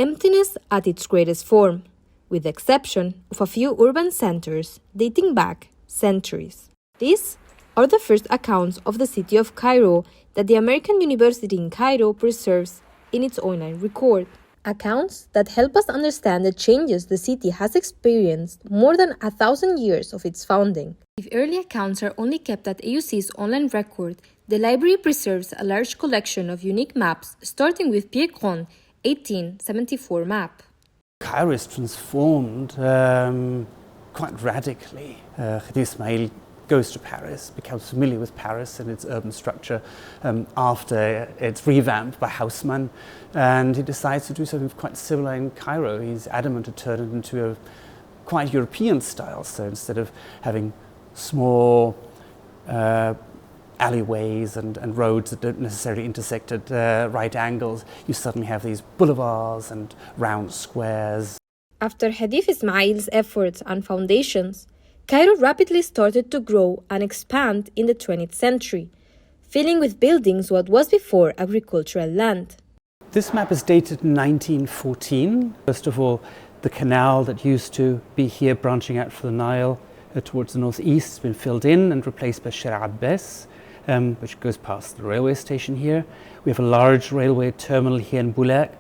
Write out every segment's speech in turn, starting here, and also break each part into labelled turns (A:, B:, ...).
A: emptiness at its greatest form, with the exception of a few urban centers dating back centuries. These are the first accounts of the city of Cairo that the American University in Cairo preserves in its online record. Accounts that help us understand the changes the city has experienced more than 1,000 years of its founding. If early accounts are only kept at AUC's online record, the library preserves a large collection of unique maps, starting with Pierre Grand's 1874 map.
B: Cairo is transformed quite radically. Khadi Ismail goes to Paris, becomes familiar with Paris and its urban structure after it's revamped by Haussmann, and he decides to do something quite similar in Cairo. He's adamant to turn it into a quite European style, so instead of having small alleyways and roads that don't necessarily intersect at right angles, you suddenly have these boulevards and round squares.
A: After Hadif Ismail's efforts and foundations, Cairo rapidly started to grow and expand in the 20th century, filling with buildings what was before agricultural land.
B: This map is dated in 1914. First of all, the canal that used to be here branching out from the Nile towards the northeast has been filled in and replaced by Sher Abbas, which goes past the railway station here. We have a large railway terminal here in Boulaq,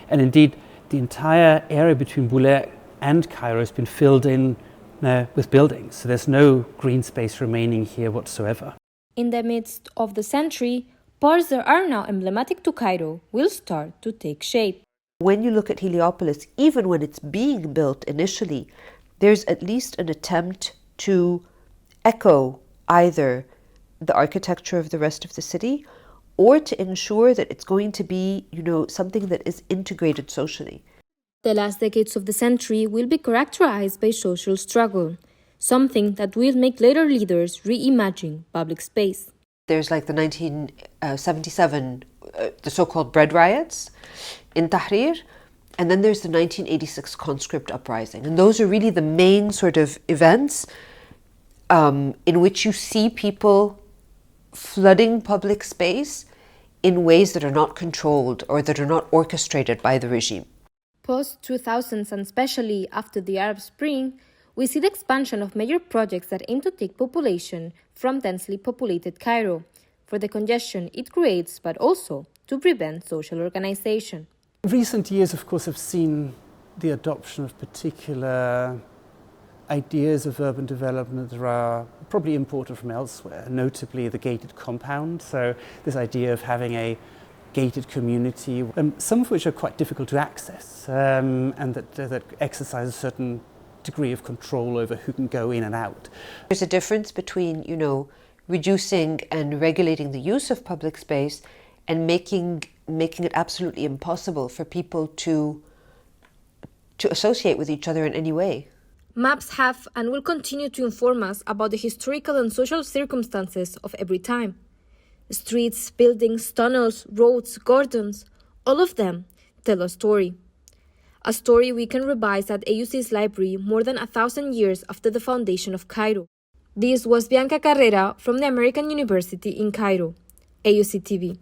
B: and indeed the entire area between Boulaq and Cairo has been filled in with buildings, so there's no green space remaining here whatsoever.
A: In the midst of the century, parts that are now emblematic to Cairo will start to take shape.
C: When you look at Heliopolis, even when it's being built initially, there's at least an attempt to echo either the architecture of the rest of the city or to ensure that it's going to be, something that is integrated socially.
A: The last decades of the century will be characterized by social struggle, something that will make later leaders reimagine public space.
C: There's like the 1977, the so-called bread riots in Tahrir, and then there's the 1986 conscript uprising. And those are really the main sort of events in which you see people flooding public space in ways that are not controlled or that are not orchestrated by the regime.
A: Post-2000s, and especially after the Arab Spring, we see the expansion of major projects that aim to take population from densely populated Cairo, for the congestion it creates, but also to prevent social organization.
B: Recent years, of course, have seen the adoption of particular ideas of urban development that are probably imported from elsewhere, notably the gated compound. So this idea of having a gated community, some of which are quite difficult to access, and that exercise a certain degree of control over who can go in and out.
C: There's a difference between, reducing and regulating the use of public space and making it absolutely impossible for people to associate with each other in any way.
A: Maps have and will continue to inform us about the historical and social circumstances of every time. Streets, buildings, tunnels, roads, gardens, all of them tell a story. A story we can revise at AUC's library more than 1,000 years after the foundation of Cairo. This was Bianca Carrera from the American University in Cairo, AUCTV.